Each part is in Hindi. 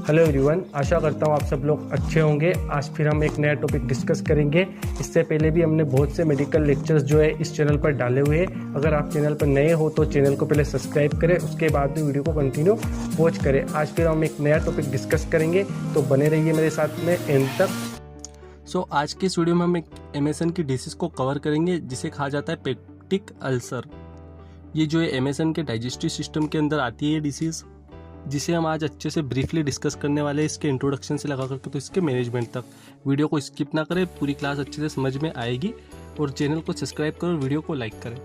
हेलो एवरीवन, आशा करता हूँ आप सब लोग अच्छे होंगे। आज फिर हम एक नया टॉपिक डिस्कस करेंगे। इससे पहले भी हमने बहुत से मेडिकल लेक्चर्स जो है इस चैनल पर डाले हुए हैं। अगर आप चैनल पर नए हो तो चैनल को पहले सब्सक्राइब करें, उसके बाद में वीडियो को कंटिन्यू वॉच करें। आज फिर हम एक नया टॉपिक डिस्कस करेंगे, तो बने रहिए मेरे साथ में एंड तक। आज के इस वीडियो में हम एक एमएसएन की डिसीज को कवर करेंगे जिसे कहा जाता है पेप्टिक अल्सर। ये जो है एमएसएन के डाइजेस्टिव सिस्टम के अंदर आती है ये डिसीज़, जिसे हम आज अच्छे से ब्रीफली डिस्कस करने वाले हैं, इसके इंट्रोडक्शन से लगा करके तो इसके मैनेजमेंट तक। वीडियो को स्किप ना करें, पूरी क्लास अच्छे से समझ में आएगी। और चैनल को सब्सक्राइब करो, वीडियो को लाइक करें।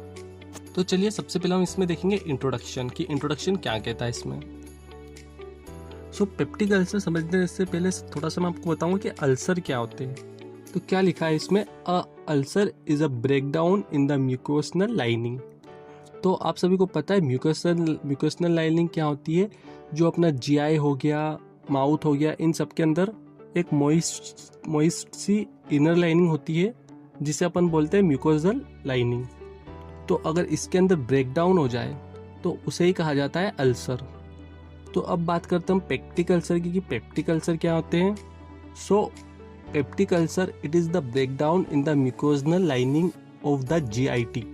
तो चलिए सबसे पहले हम इसमें देखेंगे इंट्रोडक्शन की इंट्रोडक्शन क्या कहता है इसमें। पेप्टिक अल्सर समझने से पहले थोड़ा सा मैं आपको बताऊँ कि अल्सर क्या होते हैं। तो क्या लिखा है इसमें, a ulcer is a breakdown in the mucosal lining. तो आप सभी को पता है म्यूकोसनल लाइनिंग क्या होती है। जो अपना जीआई हो गया, माउथ हो गया, इन सब के अंदर एक मोइस्ट सी इनर लाइनिंग होती है जिसे अपन बोलते हैं म्यूकोसल लाइनिंग। तो अगर इसके अंदर ब्रेकडाउन हो जाए तो उसे ही कहा जाता है अल्सर। तो अब बात करते हैं हम पेप्टिक अल्सर की, कि पेप्टिक अल्सर क्या होते हैं। Peptic ulcer it is the breakdown in the mucosal lining of the GIT,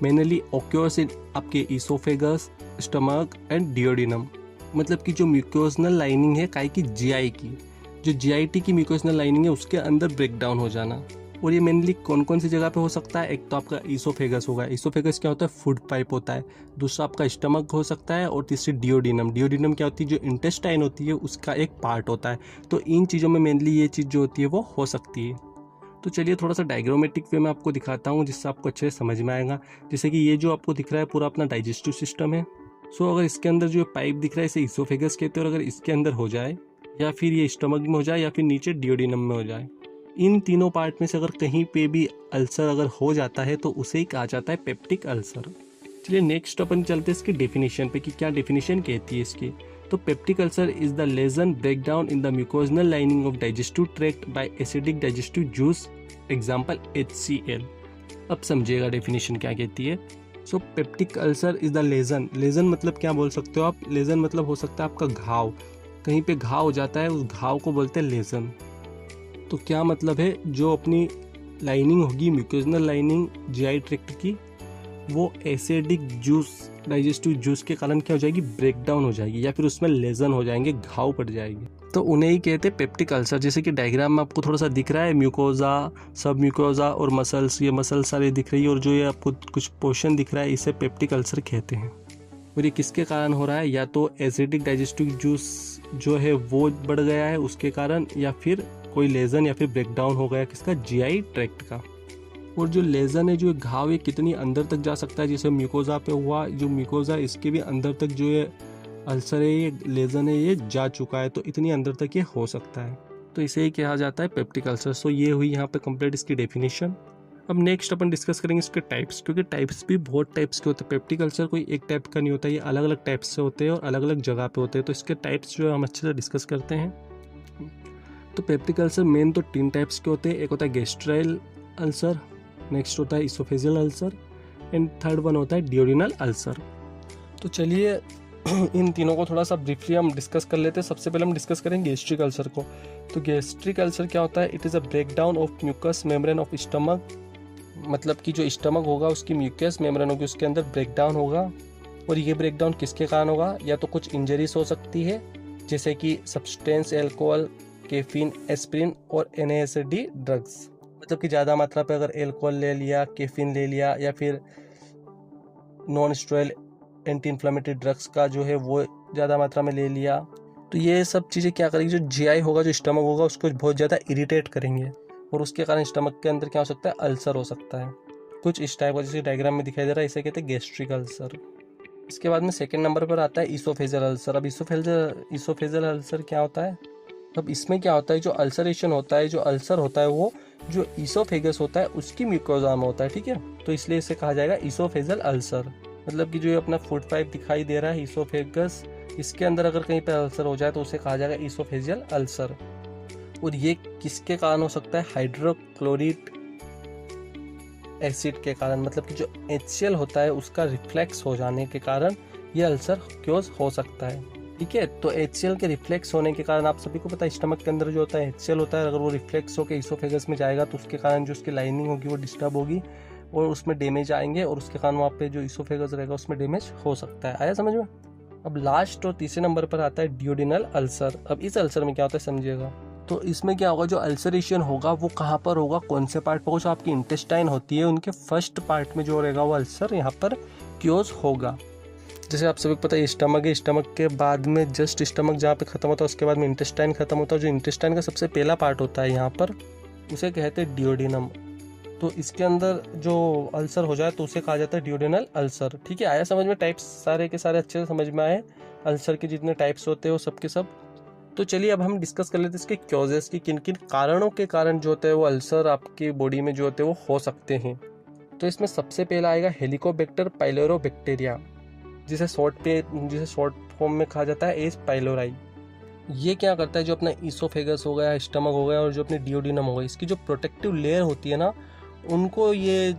mainly occurs in आपके ईसोफेगस, स्टमक एंड डियोडिनम। मतलब कि जो म्यूकोसनल लाइनिंग है काई की जीआई की, जो जीआईटी की म्यूकोसनल लाइनिंग है उसके अंदर ब्रेकडाउन हो जाना। और ये मेनली कौन कौन सी जगह पे हो सकता है। एक तो आपका ईसोफेगस होगा। ईसोफेगस क्या होता है, फूड पाइप होता है। दूसरा आपका स्टमक हो सकता है। और तीसरी डियोडिनम। डियोडिनम क्या होती है, जो इंटेस्टाइन होती है उसका एक पार्ट होता है। तो इन चीज़ों में मेनली ये चीज़ जो होती है वो हो सकती है। तो चलिए थोड़ा सा डायग्रामेटिक वे में आपको दिखाता हूँ जिससे आपको अच्छे से समझ में आएगा। जैसे कि ये जो आपको दिख रहा है पूरा अपना डाइजेस्टिव सिस्टम है। अगर इसके अंदर जो पाइप दिख रहा है इसे ईसोफेगस कहते हैं। और अगर इसके अंदर हो जाए या फिर ये स्टमक में हो जाए या फिर नीचे डियोडिनम में हो जाए, इन तीनों पार्ट में से अगर कहीं पे भी अल्सर अगर हो जाता है तो उसे ही कहा जाता है पेप्टिक अल्सर। चलिए नेक्स्ट अपन चलते हैं इसकी डेफिनेशन पे कि क्या डेफिनेशन कहती है इसकी। तो peptic ulcer is the lesion breakdown in the mucosal lining of digestive tract by acidic digestive juice, example HCl। अब समझिएगा डेफिनेशन क्या कहती है। Peptic ulcer is the lesion. Lesion मतलब क्या बोल सकते हो आप। लेजन मतलब हो सकता है आपका घाव, कहीं पे घाव हो जाता है, उस घाव को बोलते हैं लेजन। तो क्या मतलब है, जो अपनी लाइनिंग होगी म्यूकोसनल लाइनिंग जीआई ट्रैक्ट की, वो एसिडिक जूस, डाइजेस्टिव जूस के कारण क्या हो जाएगी, ब्रेकडाउन हो जाएगी या फिर उसमें लेजन हो जाएंगे, घाव पड़ जाएगी। तो उन्हें ही कहते हैं पेप्टिक अल्सर। जैसे कि डायग्राम में आपको थोड़ा सा दिख रहा है, म्यूकोजा, सब म्यूकोजा और मसल्स, ये मसल्स सारे दिख रही है। और जो ये आपको कुछ पोर्शन दिख रहा है इसे पेप्टिक अल्सर कहते हैं। और ये किसके कारण हो रहा है, या तो एसिडिक डाइजेस्टिव जूस जो है वो बढ़ गया है उसके कारण, या फिर कोई लेजन या फिर ब्रेकडाउन हो गया किसका, जीआई ट्रैक्ट का। और जो लेजन है, जो घाव, ये कितनी अंदर तक जा सकता है। जैसे म्यूकोजा पे हुआ, जो म्यूकोजा इसके भी अंदर तक जो ये अल्सर है, ये लेजन है, ये जा चुका है। तो इतनी अंदर तक ये हो सकता है। तो इसे ही कहा जाता है पेप्टिक अल्सर। ये हुई यहाँ पे कंप्लीट इसकी डेफिनेशन। अब नेक्स्ट अपन डिस्कस करेंगे इसके टाइप्स, क्योंकि टाइप्स भी बहुत टाइप्स के होते हैं। पेप्टिक अल्सर कोई एक टाइप का नहीं होता, ये अलग अलग टाइप्स से होते हैं और अलग अलग जगह पे होते हैं। तो इसके टाइप्स जो है हम अच्छे से डिस्कस करते हैं। तो पेप्टिक अल्सर मेन तो 3 टाइप्स के होते हैं। एक होता है गैस्ट्राइल अल्सर, नेक्स्ट होता है oesophageal ulcer and third one होता है डियोडिनल अल्सर। तो चलिए इन तीनों को थोड़ा सा ब्रीफली हम डिस्कस कर लेते हैं। सबसे पहले हम डिस्कस करेंगे गैस्ट्रिक अल्सर को। तो गैस्ट्रिक अल्सर क्या होता है, it is a breakdown of mucous membrane of stomach. मतलब कि जो स्टमक होगा उसकी म्यूकस मेम्ब्रेन होगी, उसके अंदर ब्रेकडाउन होगा। और ये ब्रेकडाउन किसके कारण होगा, या तो कुछ इंजरीज हो सकती है जैसे कि सब्सटेंस, एल्कोहल, कैफीन, एस्प्रिन और NASD ड्रग्स। मतलब कि ज़्यादा मात्रा पे अगर एल्कोहल ले लिया, कैफीन ले लिया, या फिर non steroid anti inflammatory drugs का जो है वो ज़्यादा मात्रा में ले लिया, तो ये सब चीज़ें क्या करेंगी, जो जीआई होगा, जो स्टमक होगा, उसको बहुत ज़्यादा इरिटेट करेंगे। और उसके कारण स्टमक के अंदर क्या हो सकता है, अल्सर हो सकता है कुछ इस टाइप का, जैसे डायग्राम में दिखाई दे रहा है। इसे कहते हैं गैस्ट्रिक अल्सर। इसके बाद में सेकेंड नंबर पर आता है ईसोफेजियल अल्सर। अब ईसोफेजियल अल्सर क्या होता है। अब इसमें क्या होता है, जो अल्सरेशन होता है, जो अल्सर होता है, वो जो ईसोफेगस होता है उसकी म्यूकोजा में होता है, ठीक है। तो इसलिए इसे कहा जाएगा ईसोफेजियल अल्सर। मतलब कि जो अपना फूड पाइप दिखाई दे रहा है ईसोफेगस, इसके अंदर अगर कहीं पर अल्सर हो जाए तो उसे कहा जाएगा ईसोफेजियल अल्सर। और ये किसके कारण हो सकता है, हाइड्रोक्लोरिक एसिड के कारण। मतलब कि जो HCl होता है उसका रिफ्लेक्स हो जाने के कारण ये अल्सर क्योज हो सकता है। ठीक है। तो HCl के रिफ्लेक्स होने के कारण आप सभी को पता है स्टमक के अंदर जो होता है HCl होता है, अगर वो रिफ्लेक्स होकर इसोफेगस में जाएगा तो उसके कारण जो उसकी लाइनिंग होगी वो डिस्टर्ब होगी और उसमें डैमेज आएंगे और उसके कारण वहाँ पे जो इसोफेगस रहेगा उसमें डैमेज हो सकता है। आया समझ में? अब लास्ट और तीसरे नंबर पर आता है ड्यूडेनल अल्सर। अब इस अल्सर में क्या होता है समझिएगा। तो इसमें क्या होगा, जो अल्सरेशन होगा वो कहाँ पर होगा, कौन से पार्ट पर होगा, जो आपकी इंटेस्टाइन होती है उनके फर्स्ट पार्ट में जो रहेगा वो अल्सर यहाँ पर क्योज होगा। जैसे आप सभी को पता है स्टमक है, स्टमक के बाद में जस्ट स्टमक जहाँ पे खत्म होता है उसके बाद में इंटेस्टाइन खत्म होता है। जो इंटेस्टाइन का सबसे पहला पार्ट होता है यहाँ पर उसे कहते हैं ड्यूडेनम। तो इसके अंदर जो अल्सर हो जाए तो उसे कहा जाता है ड्यूडेनल अल्सर। ठीक है, आया समझ में? टाइप्स सारे के सारे अच्छे से समझ में आए, अल्सर के जितने टाइप्स होते हैं वो सब के सब। तो चलिए अब हम डिस्कस कर लेते हैं इसके क्योजेस की, किन किन कारणों के कारण जो होते हैं वो अल्सर आपकी बॉडी में जो होते हैं वो हो सकते हैं। तो इसमें सबसे पहला आएगा हेलिकोबैक्टर पाइलोरोबैक्टीरिया, जिसे शॉर्ट फॉर्म में कहा जाता है एज पाइलोराई। ये क्या करता है, जो अपना ईसोफेगस हो गया, स्टमक हो गया और जो अपने डियोडिनम हो गया, इसकी जो प्रोटेक्टिव लेयर होती है ना, उनको ये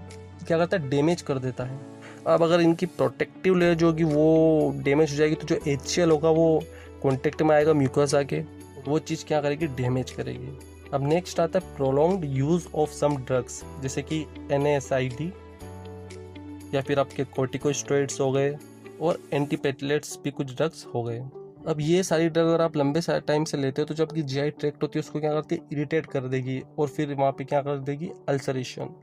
क्या करता है, डैमेज कर देता है। अब अगर इनकी प्रोटेक्टिव लेयर जो होगी वो डैमेज हो जाएगी तो जो HCl होगा वो कॉन्टेक्ट में आएगा म्यूकोसा के, वो चीज़ क्या करेगी, डैमेज करेगी। अब नेक्स्ट आता है prolonged use of some drugs, जैसे कि NSAID या फिर आपके कॉर्टिकोस्टेरॉइड्स हो गए और एंटीप्लेटलेट्स भी कुछ ड्रग्स हो गए। अब ये सारी ड्रग अगर आप लंबे टाइम से लेते हो तो जो आपकी GI ट्रैक्ट होती है उसको क्या करती है, इरिटेट कर देगी और फिर वहाँ पे क्या कर देगी, अल्सरेशन।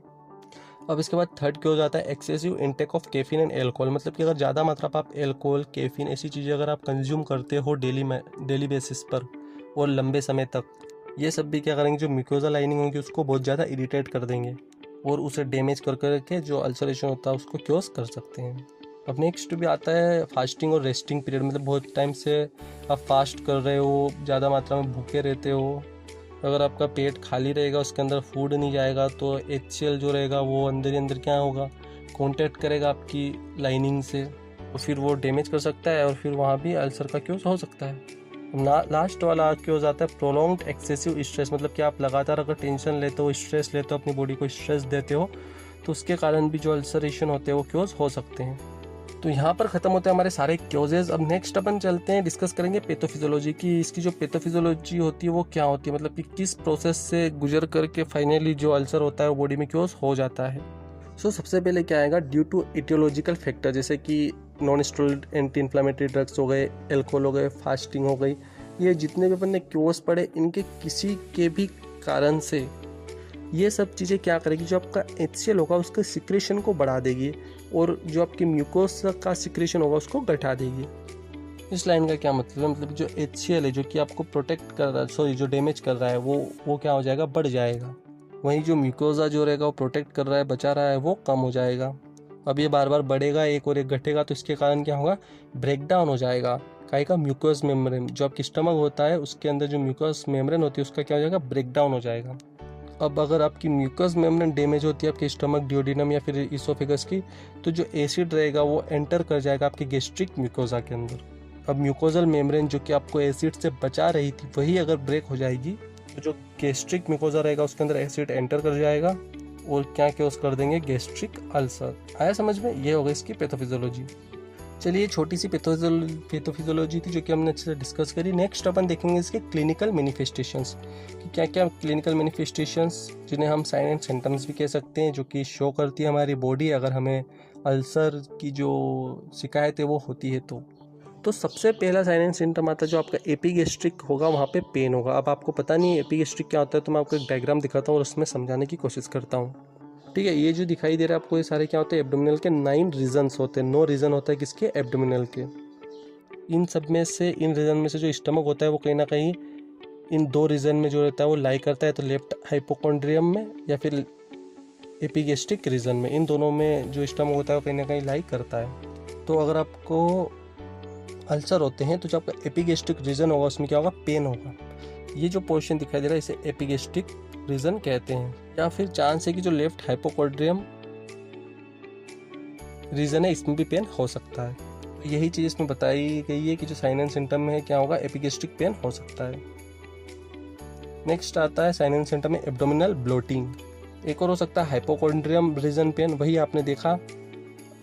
अब इसके बाद थर्ड क्या हो जाता है, excessive intake of caffeine and alcohol. मतलब कि अगर ज़्यादा मात्रा पर आप एल्कोहल, कैफीन ऐसी चीज़ें अगर आप कंज्यूम करते हो डेली बेसिस पर और लंबे समय तक, ये सब भी क्या करेंगे, जो म्यूकोसा लाइनिंग होगी उसको बहुत ज़्यादा इरिटेट कर देंगे और उसे डैमेज कर करके जो अल्सरेशन होता है उसको क्योज कर सकते हैं। अब नेक्स्ट भी आता है फास्टिंग और रेस्टिंग पीरियड। मतलब बहुत टाइम से आप फास्ट कर रहे हो, ज़्यादा मात्रा में भूखे रहते हो, अगर आपका पेट खाली रहेगा, उसके अंदर फूड नहीं जाएगा तो HCl जो रहेगा वो अंदर ही अंदर क्या होगा, कांटेक्ट करेगा आपकी लाइनिंग से और फिर वो डैमेज कर सकता है और फिर वहाँ भी अल्सर का क्योज हो सकता है। लास्ट वाला क्योज आता है प्रोलॉन्ग्ड एक्सेसिव स्ट्रेस। मतलब कि आप लगातार अगर टेंशन लेते हो, स्ट्रेस लेते हो, अपनी बॉडी को स्ट्रेस देते हो तो उसके कारण भी जो अल्सरेशन होते हैं वो क्योज हो सकते हैं। तो यहाँ पर ख़त्म होते हैं हमारे सारे क्योजेज। अब नेक्स्ट अपन चलते हैं, डिस्कस करेंगे पैथोफिजियोलॉजी की। इसकी जो पैथोफिजियोलॉजी होती है वो क्या होती है, मतलब कि किस प्रोसेस से गुजर करके फाइनली जो अल्सर होता है वो बॉडी में क्योज हो जाता है। सबसे पहले क्या आएगा, ड्यू टू इटियोलॉजिकल फैक्टर, जैसे कि non steroid anti inflammatory drugs हो गए, एल्कोहल हो गए, फास्टिंग हो गई, ये जितने भी अपन ने क्योज पढ़े इनके किसी के भी कारण से ये सब चीज़ें क्या करेगी, जो आपका HCl होगा उसके सिक्रेशन को बढ़ा देगी और जो आपकी म्यूकोसा का सिक्रेशन होगा उसको घटा देगी। इस लाइन का क्या मतलब है, मतलब जो HCl है जो कि आपको प्रोटेक्ट कर रहा है, सॉरी जो डैमेज कर रहा है वो क्या हो जाएगा, बढ़ जाएगा। वहीं जो म्यूकोसा जो रहेगा वो प्रोटेक्ट कर रहा है, बचा रहा है, वो कम हो जाएगा। अब ये बार बार बढ़ेगा, एक और एक घटेगा, तो इसके कारण क्या होगा, ब्रेक डाउन हो जाएगा काहे का, म्यूकोस मेम्ब्रेन। जो आपकी स्टमक होता है उसके अंदर जो म्यूकोस मेम्ब्रेन होती है उसका क्या हो जाएगा, ब्रेक डाउन हो जाएगा। अब अगर आपकी म्यूकस मेम्ब्रेन डैमेज होती है आपके स्टमक, डियोडिनम या फिर इसोफेगस की, तो जो एसिड रहेगा वो एंटर कर जाएगा आपके गैस्ट्रिक म्यूकोसा के अंदर। अब म्यूकोजल मेम्ब्रेन जो कि आपको एसिड से बचा रही थी वही अगर ब्रेक हो जाएगी तो जो गैस्ट्रिक म्यूकोसा रहेगा उसके अंदर एसिड एंटर कर जाएगा और क्या क्योज कर देंगे, गैस्ट्रिक अल्सर। आया समझ में? ये होगा इसकी पैथोफिजियोलॉजी। चलिए छोटी सी पैथोफिजियोलॉजी थी जो कि हमने अच्छे से डिस्कस करी। नेक्स्ट अपन देखेंगे इसके क्लिनिकल मैनिफेस्टेशंस कि क्या क्या क्लिनिकल मैनिफेस्टेशंस, जिन्हें हम साइन एंड सिम्टम्स भी कह सकते हैं, जो कि शो करती है हमारी बॉडी अगर हमें अल्सर की जो शिकायत है वो होती है तो सबसे पहला साइन एंड सिम्टम आता है जो आपका एपिगैस्ट्रिक होगा, वहाँ पे पेन होगा। अब आपको पता नहीं है एपिगैस्ट्रिक क्या होता है तो मैं आपको एक डायग्राम दिखाता हूँ और उसमें समझाने की कोशिश करता हूँ। ठीक है, ये जो दिखाई दे रहा है आपको, ये सारे क्या होते हैं, एब्डोमिनल के 9 रीजन्स होते हैं। 9 रीजन होता है किसके, एब्डोमिनल के। इन रीजन में से जो स्टमक होता है वो कहीं ना कहीं इन 2 रीजन में जो रहता है वो लाई करता है, तो लेफ्ट हाइपोकॉन्ड्रियम में या फिर एपिगैस्ट्रिक रीजन में, इन दोनों में जो स्टमक होता है वो कहीं ना कहीं लाई करता है। तो अगर आपको अल्सर होते हैं तो जो आपका एपिगैस्ट्रिक रीजन होगा उसमें क्या होगा, पेन होगा। ये जो पोर्शन दिखाई दे रहा है इसे एपिगैस्ट्रिक रीजन कहते हैं। या फिर चांस है कि जो लेफ्ट हाइपोकॉन्ड्रियम रीजन है इसमें भी पेन हो सकता है। तो यही चीज़ इसमें बताई गई है कि जो साइन एंड सिम्टम में क्या होगा, एपिगैस्ट्रिक पेन हो सकता है। नेक्स्ट आता है साइन एंड सिम्टम में एब्डोमिनल ब्लोटिंग। एक और हो सकता है हाइपोकॉन्ड्रियम रीजन पेन, वही आपने देखा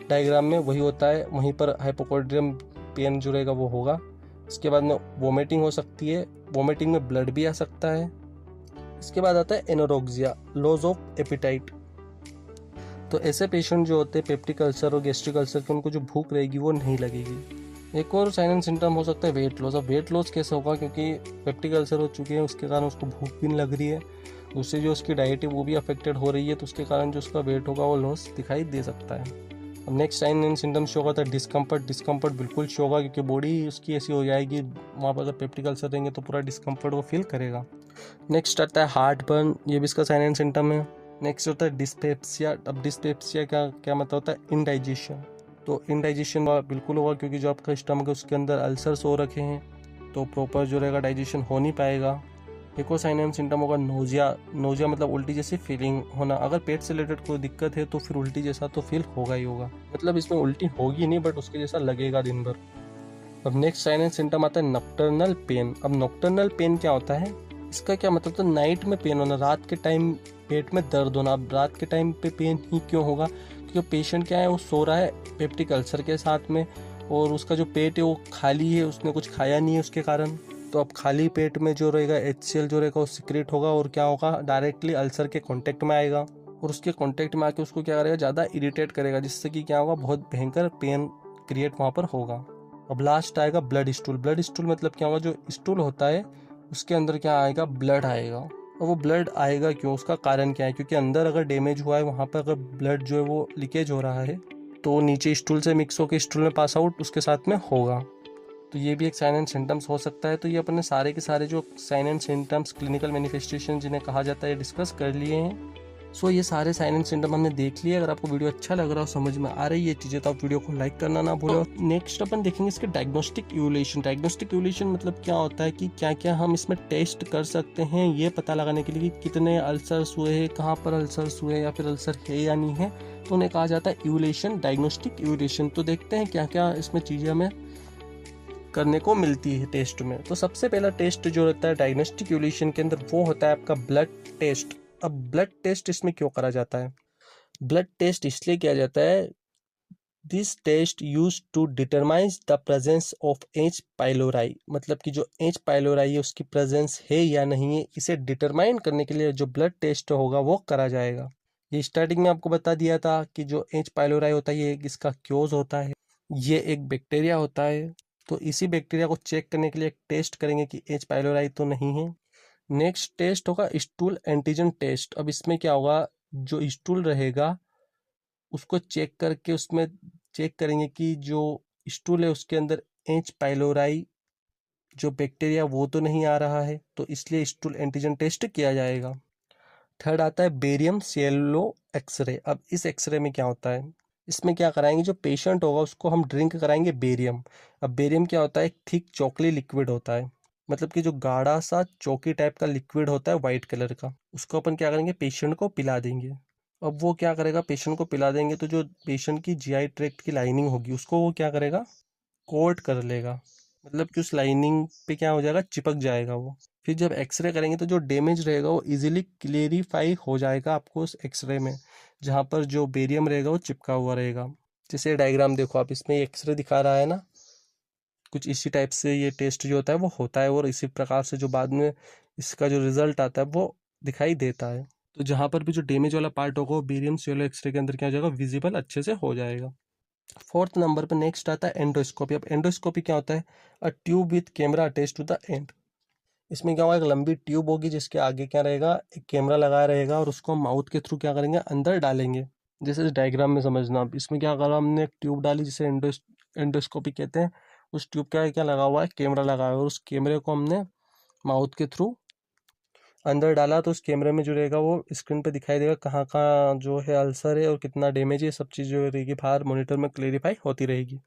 डायग्राम में वही होता है, वहीं पर हाइपोकॉन्ड्रियम पेन जो रहेगा वो होगा। इसके बाद में वोमिटिंग हो सकती है, वोमिटिंग में ब्लड भी आ सकता है। इसके बाद आता है एनोरेक्सिया, लॉस ऑफ एपिटाइट। तो ऐसे पेशेंट जो होते हैं पेप्टिक अल्सर और गैस्ट्रिक अल्सर के, उनको जो भूख रहेगी वो नहीं लगेगी। एक और साइन एंड सिम्टम हो सकता है वेट लॉस। अब वेट लॉस कैसे होगा, क्योंकि पेप्टिक अल्सर हो चुके हैं उसके कारण उसको भूख भी नहीं लग रही है, उससे जो उसकी डाइट है वो भी अफेक्टेड हो रही है, तो उसके कारण जो उसका वेट होगा वो लॉस दिखाई दे सकता है। अब next sign and symptom show होगा था डिस्कम्फर्ट। डिस्कम्फर्ट बिल्कुल शो होगा, क्योंकि बॉडी उसकी ऐसी हो जाएगी, वहाँ पर अगर पेप्टिक अल्सर रहेंगे तो पूरा डिस्कम्फर्ट वो फील करेगा। नेक्स्ट आता है हार्ट बर्न, ये भी इसका साइन एंड सिम्टम है। नेक्स्ट होता है डिस्पेप्सिया। अब डिस्पेप्सिया क्या क्या मतलब होता है, इनडाइजेशन। तो इनडाइजेशन बिल्कुल होगा, क्योंकि जो आपका स्टमक है उसके अंदर अल्सर्स हो रखे हैं, तो प्रॉपर जो रहेगा डाइजेशन हो नहीं पाएगा। एक और साइन एंड सिम्टम होगा नोजिया। नोजिया मतलब उल्टी जैसी फीलिंग होना। अगर पेट से रिलेटेड कोई दिक्कत है तो फिर उल्टी जैसा तो फील होगा ही होगा, मतलब इसमें उल्टी होगी नहीं बट उसके जैसा लगेगा दिन भर। अब नेक्स्ट साइन एंड सिम्टम आता है नॉकटर्नल पेन। अब नॉकटर्नल पेन क्या होता है, इसका क्या मतलब, तो नाइट में पेन होना, रात के टाइम पेट में दर्द होना। अब रात के टाइम पे पेन ही क्यों होगा, क्योंकि पेशेंट क्या है वो सो रहा है पेप्टिक अल्सर के साथ में, और उसका जो पेट है वो खाली है, उसने कुछ खाया नहीं है उसके कारण। तो अब खाली पेट में जो रहेगा HCl जो रहेगा वो सिक्रेट होगा, और क्या होगा, डायरेक्टली अल्सर के कांटेक्ट में आएगा, और उसके कांटेक्ट में आके उसको क्या करेगा, ज़्यादा इरिटेट करेगा, जिससे कि क्या होगा, बहुत भयंकर पेन क्रिएट वहाँ पर होगा। अब लास्ट आएगा ब्लड स्टूल। ब्लड स्टूल मतलब क्या होगा, जो स्टूल होता है उसके अंदर क्या आएगा, ब्लड आएगा। और वो ब्लड आएगा क्यों, उसका कारण क्या है, क्योंकि अंदर अगर डैमेज हुआ है वहाँ पर अगर ब्लड जो है वो लीकेज हो रहा है, तो नीचे स्टूल से मिक्स होकर स्टूल में पास आउट उसके साथ में होगा। तो ये भी एक साइन एंड सिम्टम्स हो सकता है। तो ये अपने सारे के सारे जो sign and symptoms, clinical manifestation जिन्हें कहा जाता है, डिस्कस कर लिए हैं। सो ये सारे साइन एंड सिम्टम हमने देख लिए। अगर आपको वीडियो अच्छा लग रहा हो, समझ में आ रही है चीज़ें, तो आप वीडियो को लाइक करना ना भूलो। नेक्स्ट अपन देखेंगे इसके डायग्नोस्टिक इवोल्यूशन। डायग्नोस्टिक इवोल्यूशन मतलब क्या होता है कि क्या क्या हम इसमें टेस्ट कर सकते हैं ये पता लगाने के लिए कि कितने अल्सर्स हुए हैं, कहाँ पर अल्सर्स हुए, या फिर अल्सर है या नहीं है, तो उन्हें कहा जाता है इवोल्यूशन, डायग्नोस्टिक इवोल्यूशन। तो देखते हैं क्या क्या इसमें चीज़ें हमें करने को मिलती है टेस्ट में। तो सबसे पहला टेस्ट जो रहता है डायग्नोस्टिक इवोल्यूशन के अंदर, वो होता है आपका ब्लड टेस्ट। अब ब्लड टेस्ट इसमें क्यों करा जाता है, ब्लड टेस्ट इसलिए किया जाता है, this test use to determine the presence of H pylori. मतलब कि जो एच पाइलोराई है उसकी प्रेजेंस है या नहीं है, इसे डिटरमाइन करने के लिए जो ब्लड टेस्ट होगा वो करा जाएगा। ये स्टार्टिंग में आपको बता दिया था कि जो एच पाइलोराई होता है ये इसका क्योज होता है, ये एक बैक्टीरिया होता है। तो इसी बैक्टीरिया को चेक करने के लिए एक टेस्ट करेंगे कि एच पाइलोराई तो नहीं है। नेक्स्ट टेस्ट होगा स्टूल एंटीजन टेस्ट। अब इसमें क्या होगा, जो स्टूल रहेगा उसको चेक करके उसमें चेक करेंगे कि जो स्टूल है उसके अंदर एच पाइलोराई जो बैक्टीरिया वो तो नहीं आ रहा है, तो इसलिए स्टूल एंटीजन टेस्ट किया जाएगा। थर्ड आता है बेरियम सेलो एक्सरे। अब इस एक्सरे में क्या होता है, इसमें क्या कराएंगे, जो पेशेंट होगा उसको हम ड्रिंक कराएंगे बेरियम। अब बेरियम क्या होता है, एक थिक चॉकली लिक्विड होता है, मतलब कि जो गाढ़ा सा चौकी टाइप का लिक्विड होता है वाइट कलर का, उसको अपन क्या करेंगे, पेशेंट को पिला देंगे। अब वो क्या करेगा, पेशेंट को पिला देंगे तो जो पेशेंट की GI ट्रैक्ट की लाइनिंग होगी उसको वो क्या करेगा, कोट कर लेगा, मतलब कि उस लाइनिंग पे क्या हो जाएगा, चिपक जाएगा वो। फिर जब एक्सरे करेंगे तो जो डैमेज रहेगा वो इजीली क्लेरिफाई हो जाएगा आपको उस एक्सरे में, जहाँ पर जो बेरियम रहेगा वो चिपका हुआ रहेगा। जैसे डायग्राम देखो आप, इसमें एक्सरे दिखा रहा है ना, कुछ इसी टाइप से ये टेस्ट जो होता है वो होता है, और इसी प्रकार से जो बाद में इसका जो रिजल्ट आता है वो दिखाई देता है। तो जहाँ पर भी जो डैमेज वाला पार्ट होगा वो बेरियम सेलो एक्सरे के अंदर क्या हो जाएगा, विजिबल अच्छे से हो जाएगा। फोर्थ नंबर पे नेक्स्ट आता है एंडोस्कोपी। अब एंडोस्कोपी क्या होता है, a tube with camera attach to the end. इसमें क्या होगा, एक लंबी ट्यूब होगी जिसके आगे क्या रहेगा, एक कैमरा लगाया रहेगा, और उसको हम माउथ के थ्रू क्या करेंगे, अंदर डालेंगे। जैसे इस डायग्राम में समझना आप, इसमें क्या करा हमने, एक ट्यूब डाली जिसे एंडोस्कोपी कहते हैं। उस ट्यूब का क्या लगा हुआ है, कैमरा लगा हुआ है, और उस कैमरे को हमने माउथ के थ्रू अंदर डाला, तो उस कैमरे में जो रहेगा वो स्क्रीन पे दिखाई देगा कहाँ कहाँ जो है अल्सर है और कितना डैमेज है, सब चीज़ जो रहेगी बाहर मॉनिटर में क्लेरिफाई होती रहेगी।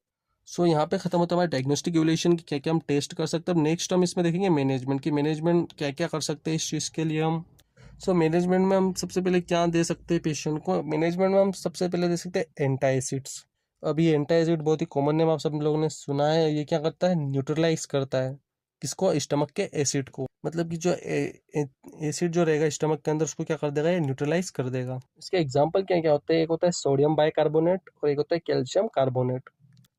सो यहाँ पे खत्म होता है हमारा डायग्नोस्टिक इवोल्यूशन की क्या क्या हम टेस्ट कर सकते हैं। अब नेक्स्ट हम इसमें देखेंगे मैनेजमेंट की, मैनेजमेंट क्या क्या कर सकते हैं इस चीज़ के लिए हम। मैनेजमेंट में हम सबसे पहले क्या दे सकते हैं पेशेंट को, मैनेजमेंट में हम सबसे पहले दे सकते हैं एंटासिड्स। अब ये एंटासिड बहुत ही कॉमन नेम आप सब लोगों ने सुना है। ये क्या करता है, न्यूट्रलाइज करता है किसको, स्टमक के एसिड को। मतलब कि जो एसिड जो रहेगा स्टमक के अंदर उसको क्या कर देगा, ये न्यूट्रलाइज कर देगा। इसके एग्जाम्पल क्या क्या होते हैं, एक होता है सोडियम बाइकार्बोनेट और एक होता है कैल्शियम कार्बोनेट।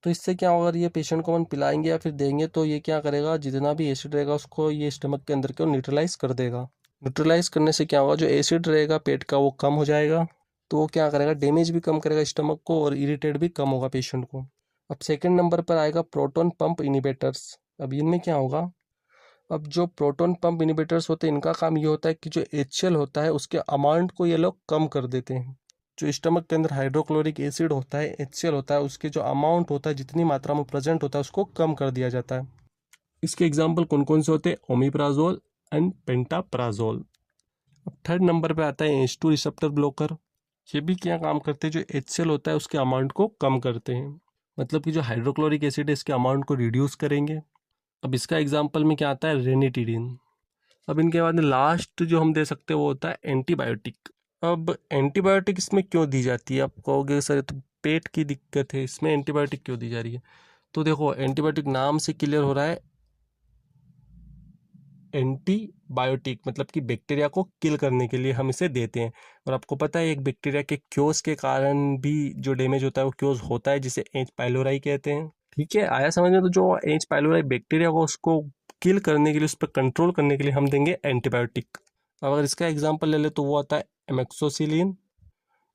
तो इससे क्या होगा, ये पेशेंट को अपन पिलाएंगे या फिर देंगे तो ये क्या करेगा, जितना भी एसिड रहेगा उसको ये स्टमक के अंदर को न्यूट्रलाइज कर देगा। न्यूट्रलाइज करने से क्या होगा, जो एसिड रहेगा पेट का वो कम हो जाएगा, तो वो क्या करेगा, डैमेज भी कम करेगा स्टमक को और इरिटेट भी कम होगा पेशेंट को। अब सेकंड नंबर पर आएगा प्रोटॉन पंप इनिबिटर्स। अब इनमें क्या होगा, अब जो प्रोटॉन पंप इनिबिटर्स होते हैं इनका काम ये होता है कि जो HCl होता है उसके अमाउंट को ये लोग कम कर देते हैं। जो स्टमक के अंदर हाइड्रोक्लोरिक एसिड होता है, HCl होता है, उसके जो अमाउंट होता है, जितनी मात्रा में प्रेजेंट होता है उसको कम कर दिया जाता है। इसके एग्जाम्पल कौन कौन से होते हैं, ओमिप्राजोल एंड पेंटाप्राजोल। अब थर्ड नंबर पे आता है H2 रिसेप्टर ब्लॉकर। ये भी क्या काम करते हैं, जो HCl होता है उसके अमाउंट को कम करते हैं, मतलब कि जो हाइड्रोक्लोरिक एसिड है इसके अमाउंट को रिड्यूस करेंगे। अब इसका एग्जाम्पल में क्या आता है, रेनिटिडिन। अब इनके बाद में लास्ट जो हम दे सकते हैं वो होता है एंटीबायोटिक। अब एंटीबायोटिक इसमें क्यों दी जाती है, आप कहोगे सर तो पेट की दिक्कत है, इसमें एंटीबायोटिक क्यों दी जा रही है। तो देखो एंटीबायोटिक नाम से क्लियर हो रहा है, एंटीबायोटिक मतलब कि बैक्टीरिया को किल करने के लिए हम इसे देते हैं। और आपको पता है एक बैक्टीरिया के क्योस के कारण भी जो डैमेज होता है वो क्योस होता है, जिसे एच पाइलोराई कहते हैं। ठीक है, आया समझ में। तो जो एच पाइलोराई बैक्टीरिया को उसको किल करने के लिए, उस पर कंट्रोल करने के लिए हम देंगे एंटीबायोटिक। अगर इसका एग्जाम्पल ले ले तो वो आता है एमेक्सोसिलिन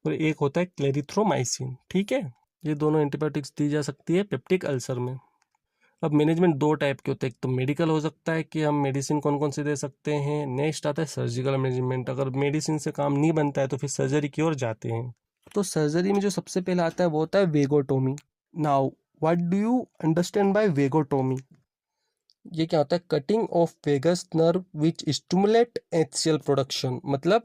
और एक होता है क्लेरिथ्रोमाइसिन। ठीक है, ये दोनों एंटीबायोटिक्स दी जा सकती है पेप्टिक अल्सर में। अब मैनेजमेंट दो टाइप के होते हैं, एक तो मेडिकल हो सकता है कि हम मेडिसिन कौन कौन से दे सकते हैं, नेक्स्ट आता है सर्जिकल मैनेजमेंट। अगर मेडिसिन से काम नहीं बनता है तो फिर सर्जरी की ओर जाते हैं। तो सर्जरी में जो सबसे पहले आता है वो होता है vagotomy. Now what do you understand by vagotomy. ये क्या होता है, cutting of vagus nerve which stimulate HCl production. मतलब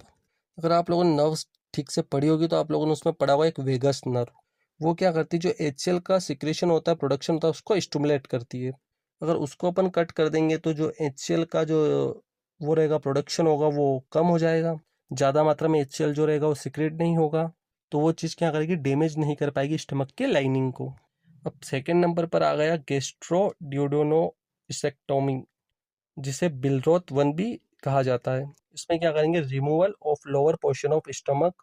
अगर आप लोगों ने नर्व्स ठीक से पढ़ी होगी तो आप लोगों ने उसमें पढ़ा हुआ एक वेगस नर्व, वो क्या करती है, जो HCl का सिक्रेशन होता है, प्रोडक्शन होता है, उसको स्टिमुलेट करती है। अगर उसको अपन कट कर देंगे तो जो HCl का जो वो रहेगा, प्रोडक्शन होगा, वो कम हो जाएगा। ज़्यादा मात्रा में HCl जो रहेगा वो सिक्रेट नहीं होगा, तो वो चीज़ क्या करेगी, डैमेज नहीं कर पाएगी स्टमक के लाइनिंग को। अब सेकेंड नंबर पर आ गया गैस्ट्रोड्यूडेनोस्टेक्टोमी, जिसे बिलरोथ 1 भी कहा जाता है। इसमें क्या करेंगे, removal of lower portion of stomach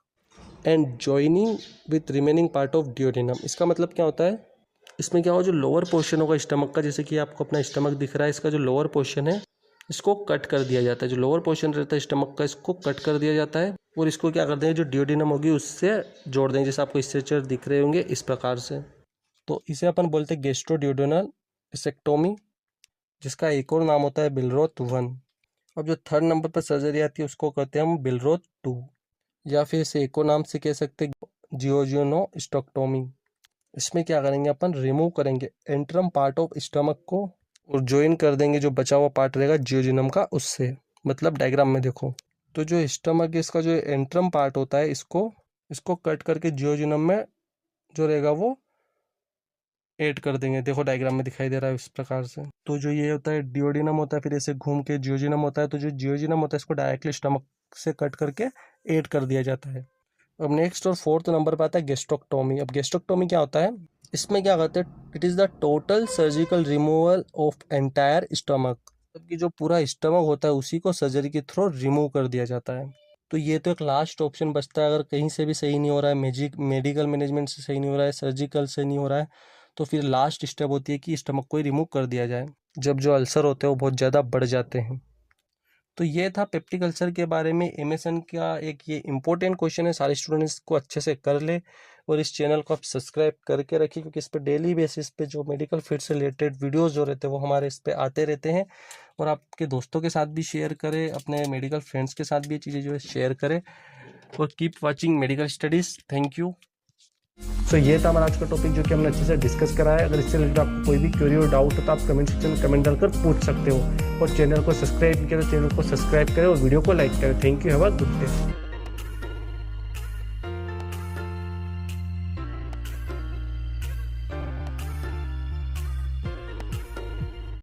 and joining with remaining part of duodenum. इसका मतलब क्या होता है, इसमें क्या होगा, जो लोअर पोर्शन होगा स्टमक का, जैसे कि आपको अपना स्टमक दिख रहा है, इसका जो लोअर पोर्शन है इसको कट कर दिया जाता है। जो लोअर पोर्शन रहता है स्टमक का इसको कट कर दिया जाता है और इसको क्या कर देंगे, जो डियोडेनम होगी उससे जोड़ देंगे, जैसे आपको स्ट्रक्चर दिख रहे होंगे इस प्रकार से। तो इसे अपन बोलते हैं गैस्ट्रोड्यूडेनल एसेक्टोमी, जिसका एक और नाम होता है बिलरोथ 1। अब जो थर्ड नंबर पर सर्जरी आती है उसको कहते हैं हम बिलरोथ 2, या फिर इसे एक और नाम से कह सकते हैं जियोजिनोस्टेक्टोमी। इसमें क्या करेंगे, अपन रिमूव करेंगे एंट्रम पार्ट ऑफ स्टमक को और ज्वाइन कर देंगे जो बचा हुआ पार्ट रहेगा जियोजिनम का उससे। मतलब डायग्राम में देखो तो जो स्टमक है इसका जो एंट्रम पार्ट होता है इसको कट करके जियोजिनम में जो रहेगा वो ऐड कर देंगे। देखो डायग्राम में दिखाई दे रहा है इस प्रकार से। तो जो ये होता है डियोडिनम होता है, फिर ऐसे घूम के जियोजिनम होता है। तो जो जियोजिनम होता है इसको डायरेक्टली स्टमक से कट करके ऐड कर दिया जाता है। अब नेक्स्ट और फोर्थ नंबर पर आता है गैस्ट्रोक्टोमी। अब गैस्ट्रोक्टोमी क्या होता है, इसमें क्या करते हैं, it is the total surgical removal of entire stomach. कि जो पूरा स्टमक होता है उसी को सर्जरी के थ्रू रिमूव कर दिया जाता है। तो ये तो एक लास्ट ऑप्शन बचता है, अगर कहीं से भी सही नहीं हो रहा है, मेडिकल मैनेजमेंट से सही नहीं हो रहा है, सर्जिकल से नहीं हो रहा है, तो फिर लास्ट स्टेप होती है कि स्टमक को ही रिमूव कर दिया जाए, जब जो अल्सर होते हैं वो बहुत ज़्यादा बढ़ जाते हैं। तो ये था पेप्टिक अल्सर के बारे में। एमएसएन का एक ये इंपॉर्टेंट क्वेश्चन है, सारे स्टूडेंट्स को अच्छे से कर ले और इस चैनल को आप सब्सक्राइब करके रखिए, क्योंकि इस पर डेली बेसिस पे जो मेडिकल फील्ड से रिलेटेड वीडियोस जो रहते हैं वो हमारे इस पे आते रहते हैं। और आपके दोस्तों के साथ भी शेयर करें, अपने मेडिकल फ्रेंड्स के साथ भी ये चीज़ें जो है शेयर करें। और keep watching medical studies. Thank you. तो ये था हमारा आज का टॉपिक जो कि हमने अच्छे से डिस्कस करा है। अगर इससे रिलेटेड आपको कोई भी क्वेरी और डाउट हो तो आप कमेंट सेक्शन में कमेंट डालकर पूछ सकते हो। और चैनल को सब्सक्राइब किया तो चैनल को सब्सक्राइब करें और वीडियो को लाइक करें। Thank you, have a good day.